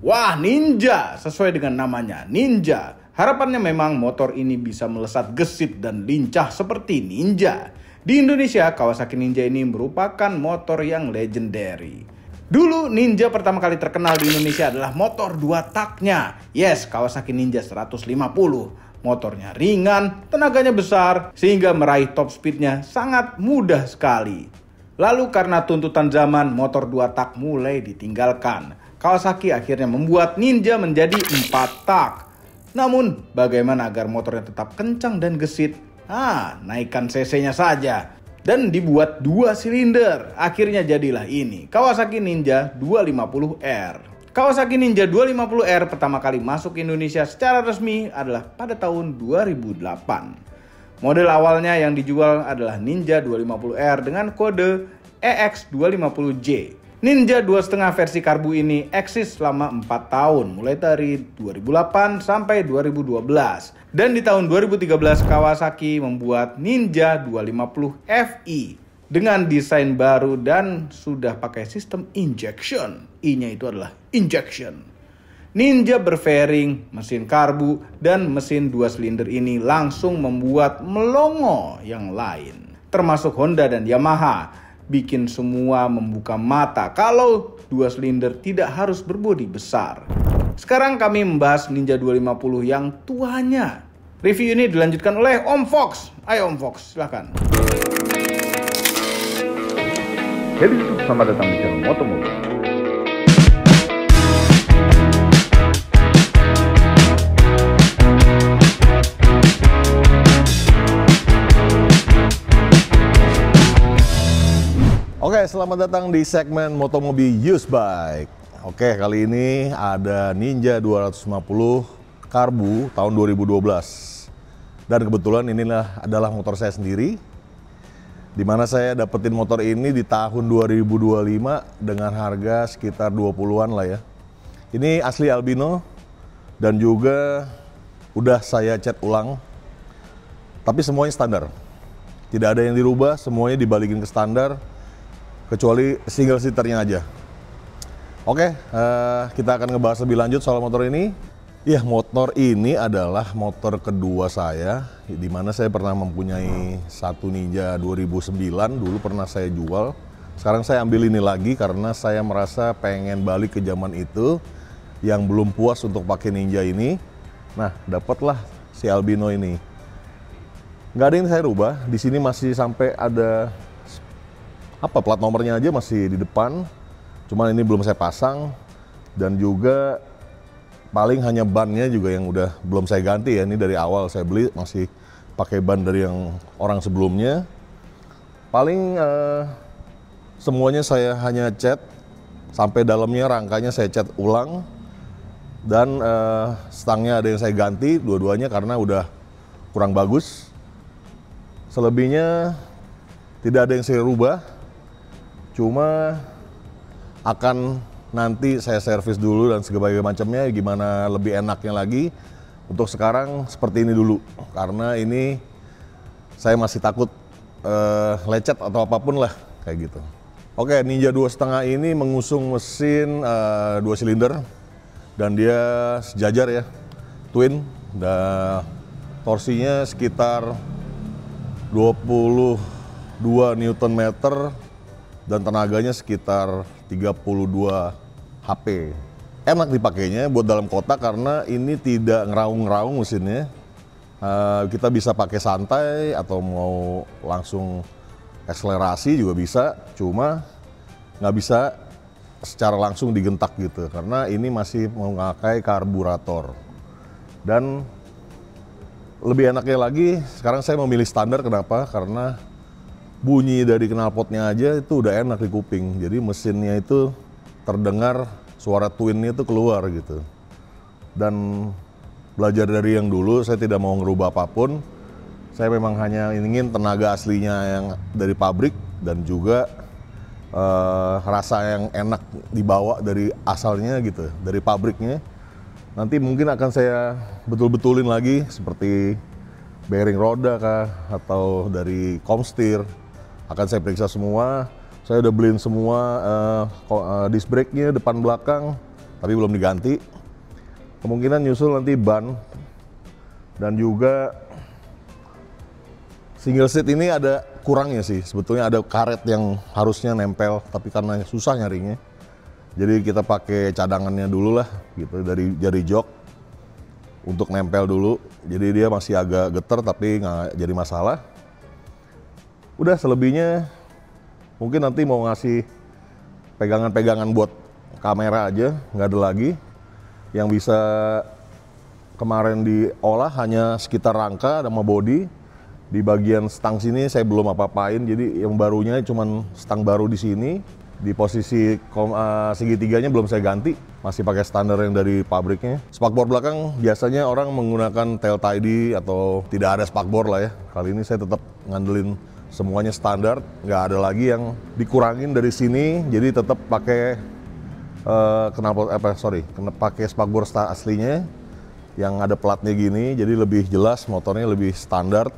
Wah, Ninja, sesuai dengan namanya, Ninja. Harapannya memang motor ini bisa melesat gesit dan lincah seperti Ninja. Di Indonesia, Kawasaki Ninja ini merupakan motor yang legendary. Dulu Ninja pertama kali terkenal di Indonesia adalah motor 2 taknya. Yes, Kawasaki Ninja 150. Motornya ringan, tenaganya besar, sehingga meraih top speednya sangat mudah sekali. Lalu karena tuntutan zaman, motor 2 tak mulai ditinggalkan. Kawasaki akhirnya membuat Ninja menjadi 4 tak. Namun, bagaimana agar motornya tetap kencang dan gesit? Naikkan cc-nya saja. Dan dibuat 2 silinder. Akhirnya jadilah ini, Kawasaki Ninja 250R. Kawasaki Ninja 250R pertama kali masuk ke Indonesia secara resmi adalah pada tahun 2008. Model awalnya yang dijual adalah Ninja 250R dengan kode EX250J. Ninja 2.5 versi karbu ini eksis selama 4 tahun, mulai dari 2008 sampai 2012. Dan di tahun 2013 Kawasaki membuat Ninja 250 Fi dengan desain baru dan sudah pakai sistem injection. I-nya itu adalah injection. Ninja berfairing, mesin karbu, dan mesin 2 silinder ini langsung membuat melongo yang lain. Termasuk Honda dan Yamaha. Bikin semua membuka mata kalau 2 silinder tidak harus berbodi besar. Sekarang kami membahas Ninja 250 yang tuanya. Review ini dilanjutkan oleh Om Fox. Ayo Om Fox, silahkan. Jadi selamat datang di channel Motomobil. Oke, selamat datang di segmen Motomobil Used Bike. Oke, kali ini ada Ninja 250 karbu tahun 2012. Dan kebetulan inilah adalah motor saya sendiri. Dimana saya dapetin motor ini di tahun 2025 dengan harga sekitar 20-an lah ya. Ini asli albino dan juga udah saya cat ulang. Tapi semuanya standar. Tidak ada yang dirubah, semuanya dibalikin ke standar. Kecuali single seaternya aja. Oke, kita akan ngebahas lebih lanjut soal motor ini. Ya, motor ini adalah motor kedua saya, di mana saya pernah mempunyai satu Ninja 2009, dulu pernah saya jual. Sekarang saya ambil ini lagi karena saya merasa pengen balik ke zaman itu, yang belum puas untuk pakai Ninja ini. Nah, dapatlah si albino ini. Nggak ada yang saya rubah, di sini masih sampai ada plat nomornya aja masih di depan, cuman ini belum saya pasang. Dan juga paling hanya bannya juga yang udah belum saya ganti ya. Ini dari awal saya beli masih pakai ban dari yang orang sebelumnya. Paling semuanya saya hanya cat, sampai dalamnya rangkanya saya cat ulang. Dan stangnya ada yang saya ganti dua-duanya karena udah kurang bagus. Selebihnya tidak ada yang saya rubah. Cuma akan nanti saya servis dulu dan sebagainya macamnya, gimana lebih enaknya lagi. Untuk sekarang seperti ini dulu, karena ini saya masih takut lecet atau apapun lah kayak gitu. Oke, Ninja 2.5 ini mengusung mesin 2 silinder dan dia sejajar ya, twin. Dan torsinya sekitar 22 Nm dan tenaganya sekitar 32 HP. Enak dipakainya buat dalam kota karena ini tidak ngeraung-ngeraung mesinnya. Kita bisa pakai santai atau mau langsung akselerasi juga bisa, cuma nggak bisa secara langsung digentak gitu karena ini masih memakai karburator. Dan lebih enaknya lagi, sekarang saya memilih standar. Kenapa? Karena bunyi dari knalpotnya aja itu udah enak di kuping. Jadi mesinnya itu terdengar, suara twinnya itu keluar gitu. Dan belajar dari yang dulu, saya tidak mau ngerubah apapun. Saya memang hanya ingin tenaga aslinya yang dari pabrik dan juga rasa yang enak dibawa dari asalnya gitu, dari pabriknya. Nanti mungkin akan saya betul-betulin lagi seperti bearing roda kah atau dari komstir. Akan saya periksa semua. Saya udah beliin semua disc brake-nya depan belakang. tapi belum diganti. Kemungkinan nyusul nanti ban, dan juga single seat ini ada kurangnya sih. Sebetulnya ada karet yang harusnya nempel, tapi karena susah nyarinya, jadi kita pakai cadangannya dulu lah gitu, dari jari jok untuk nempel dulu. Jadi dia masih agak getar tapi nggak jadi masalah. Udah, selebihnya mungkin nanti mau ngasih pegangan-pegangan buat kamera aja, nggak ada lagi. Yang bisa kemarin diolah hanya sekitar rangka sama bodi. Di bagian stang sini saya belum apa-apain, jadi yang barunya cuman stang baru di sini. Di posisi segitiganya belum saya ganti, masih pakai standar yang dari pabriknya. Spakbor belakang biasanya orang menggunakan tail tidy atau tidak ada spakbor lah ya. Kali ini saya tetap ngandelin semuanya standar, nggak ada lagi yang dikurangin dari sini. Jadi tetap pakai pakai spakbor aslinya yang ada platnya gini, jadi lebih jelas, motornya lebih standar.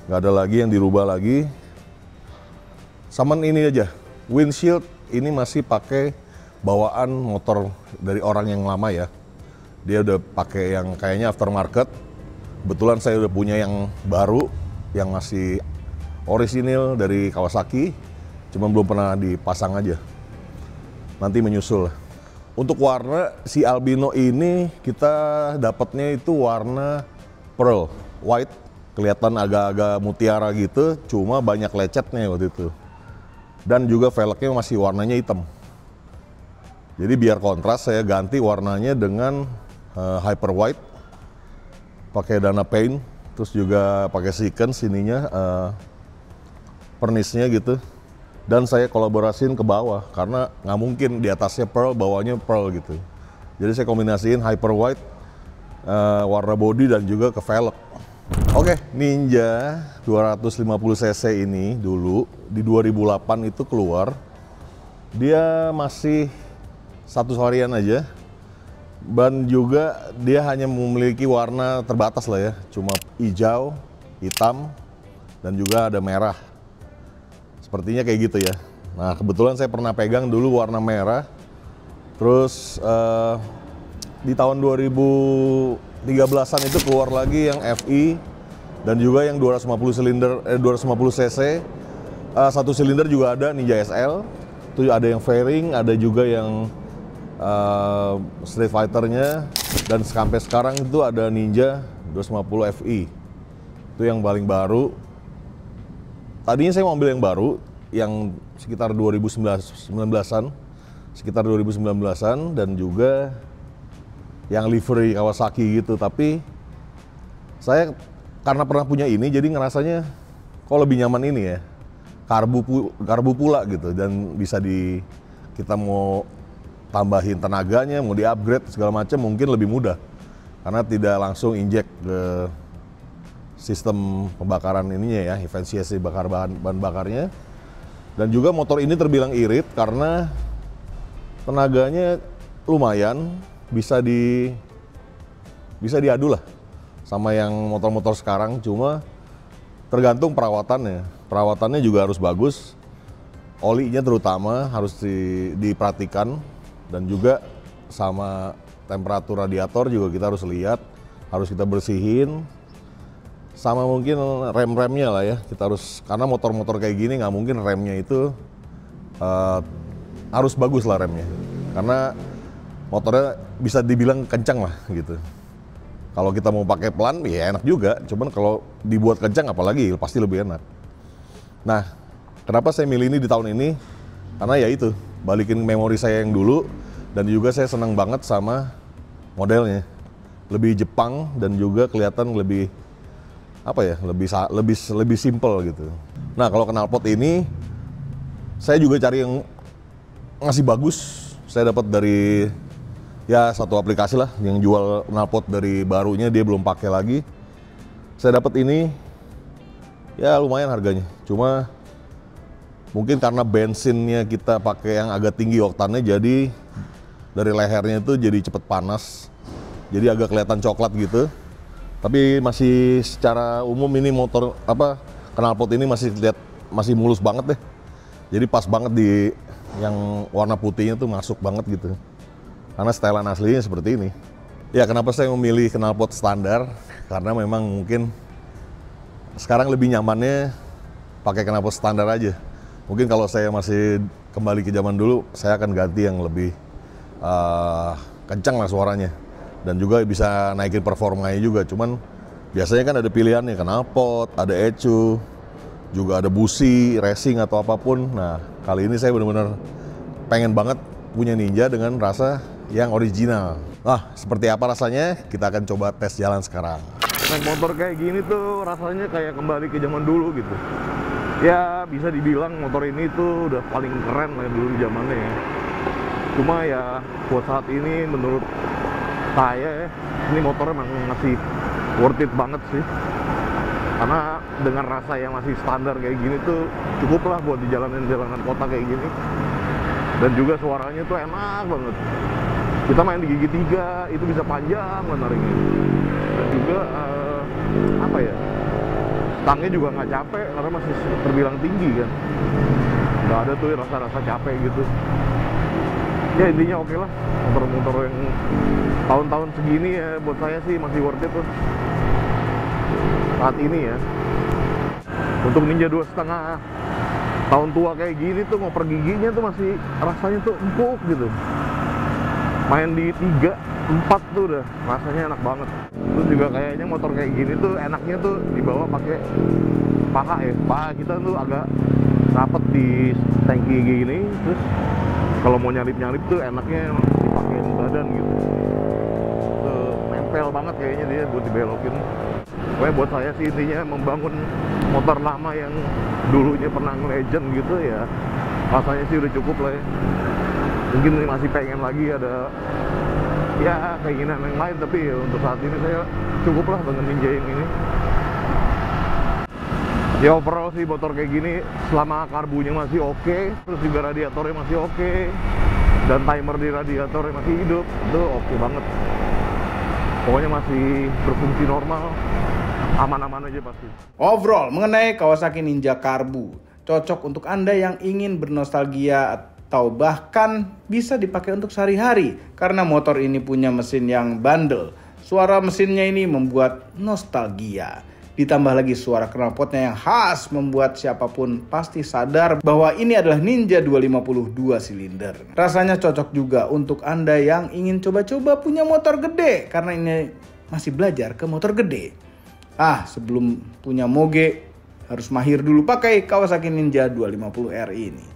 Nggak ada lagi yang dirubah lagi. Saman ini aja, windshield ini masih pakai bawaan motor dari orang yang lama ya. Dia udah pakai yang kayaknya aftermarket. Kebetulan saya udah punya yang baru, yang masih orisinil dari Kawasaki, cuma belum pernah dipasang aja. Nanti menyusul. Untuk warna, si Albino ini kita dapatnya itu warna pearl white. Kelihatan agak-agak mutiara gitu, cuma banyak lecetnya waktu itu. Dan juga velgnya masih warnanya hitam. Jadi biar kontras saya ganti warnanya dengan hyper white, pakai Dana Paint, terus juga pakai sequence ininya, pernisnya gitu. Dan saya kolaborasiin ke bawah, karena nggak mungkin di atasnya pearl, bawahnya pearl gitu. Jadi saya kombinasiin hyper white, warna body dan juga ke velg. Oke, Ninja 250cc ini dulu di 2008 itu keluar. Dia masih satu varian aja. Dan juga dia hanya memiliki warna terbatas lah ya. Cuma hijau, hitam, dan juga ada merah. Sepertinya kayak gitu ya. Nah, kebetulan saya pernah pegang dulu warna merah. Terus di tahun 2013-an itu keluar lagi yang FI dan juga yang 250 cc. Satu silinder juga ada Ninja SL. Itu ada yang fairing, ada juga yang Street Fighter-nya, dan sampai sekarang itu ada Ninja 250 FI. Itu yang paling baru. Tadinya saya mau ambil yang baru, yang sekitar 2019-an. Sekitar 2019-an, dan juga yang livery Kawasaki gitu, tapi saya karena pernah punya ini jadi ngerasanya kok lebih nyaman ini ya, karbu pula gitu, dan bisa kita mau tambahin tenaganya, mau di-upgrade segala macam mungkin lebih mudah karena tidak langsung inject ke sistem pembakaran ininya ya, eficiency bahan bakarnya. Dan juga motor ini terbilang irit karena tenaganya lumayan, bisa diadu lah sama yang motor-motor sekarang, cuma tergantung perawatannya. Perawatannya juga harus bagus, olinya terutama harus diperhatikan, dan juga sama temperatur radiator juga kita harus lihat, harus kita bersihin. Sama mungkin rem-remnya lah ya, kita harus, karena motor-motor kayak gini nggak mungkin remnya itu harus bagus lah remnya, karena motornya bisa dibilang kencang lah gitu. Kalau kita mau pakai pelan ya enak juga, cuman kalau dibuat kencang apalagi pasti lebih enak. Nah, kenapa saya milih ini di tahun ini? Karena ya itu, balikin memori saya yang dulu, dan juga saya senang banget sama modelnya. Lebih Jepang dan juga kelihatan lebih apa ya, lebih simple gitu. Nah, kalau knalpot ini saya juga cari yang masih bagus. Saya dapat dari ya satu aplikasi lah yang jual knalpot dari barunya, dia belum pakai lagi. Saya dapat ini ya lumayan harganya, cuma mungkin karena bensinnya kita pakai yang agak tinggi oktannya, jadi dari lehernya itu jadi cepet panas, jadi agak kelihatan coklat gitu. Tapi masih secara umum ini motor knalpot ini masih mulus banget deh. Jadi pas banget di yang warna putihnya tuh masuk banget gitu. Karena setelan aslinya seperti ini. Ya, kenapa saya memilih knalpot standar? Karena memang mungkin sekarang lebih nyamannya pakai knalpot standar aja. Mungkin kalau saya masih kembali ke zaman dulu, saya akan ganti yang lebih kencang lah suaranya. Dan juga bisa naikin performanya juga. Cuman biasanya kan ada pilihannya, knalpot, ada ECU, juga ada busi, racing atau apapun. Nah, kali ini saya benar-benar pengen banget punya Ninja dengan rasa yang original. Nah, seperti apa rasanya? Kita akan coba tes jalan sekarang. Naik motor kayak gini tuh rasanya kayak kembali ke zaman dulu gitu. Ya, bisa dibilang motor ini tuh udah paling keren lah dulu zamannya ya. Cuma ya, buat saat ini menurut saya, ini motornya emang masih worth it banget sih. Karena dengan rasa yang masih standar kayak gini tuh cukup lah buat di jalanan kota kayak gini. Dan juga suaranya tuh enak banget. Kita main di gigi 3 itu bisa panjang menariknya. Dan juga apa ya, stangnya juga nggak capek karena masih terbilang tinggi kan. Nggak ada tuh rasa-rasa capek gitu. Ya intinya oke lah, motor-motor yang tahun-tahun segini ya buat saya sih masih worth it tuh saat ini ya. Untuk Ninja 2,5 tahun tua kayak gini tuh ngoper giginya tuh masih rasanya tuh empuk gitu. Main di 3, 4 tuh udah rasanya enak banget. Terus juga kayaknya motor kayak gini tuh enaknya tuh dibawa pakai paha ya. Paha kita tuh agak rapet di tangki gini. Terus kalau mau nyalip-nyalip tuh enaknya dipakein badan gitu. Tuh, nempel banget kayaknya dia buat dibelokin. Pokoknya buat saya sih intinya membangun motor lama yang dulunya pernah legend gitu ya, rasanya sih udah cukup lah ya. Mungkin masih pengen lagi ada ya keinginan yang lain, tapi ya untuk saat ini saya cukup lah dengan Ninja yang ini. Ya overall sih motor kayak gini selama karbunya masih oke, terus juga radiatornya masih oke, dan timer di radiatornya masih hidup, itu oke banget. Pokoknya masih berfungsi normal, aman-aman aja pasti. Overall mengenai Kawasaki Ninja Karbu, cocok untuk Anda yang ingin bernostalgia atau bahkan bisa dipakai untuk sehari-hari karena motor ini punya mesin yang bandel. Suara mesinnya ini membuat nostalgia. Ditambah lagi suara knalpotnya yang khas membuat siapapun pasti sadar bahwa ini adalah Ninja 250 2 silinder. Rasanya cocok juga untuk Anda yang ingin coba-coba punya motor gede karena ini masih belajar ke motor gede. Sebelum punya moge harus mahir dulu pakai Kawasaki Ninja 250 RI ini.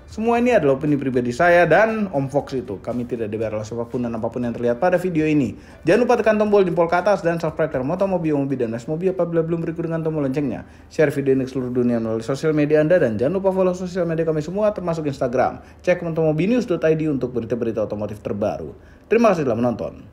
Semua ini adalah opini pribadi saya dan Om Fox itu. Kami tidak dibayar oleh siapapun dan apapun yang terlihat pada video ini. Jangan lupa tekan tombol jempol ke atas dan subscribe channel Motomobi, Omobi, dan Nesmobi apabila belum berikut dengan tombol loncengnya. Share video ini ke seluruh dunia melalui sosial media Anda dan jangan lupa follow sosial media kami semua termasuk Instagram. Cek motomobinews.id untuk berita-berita otomotif terbaru. Terima kasih telah menonton.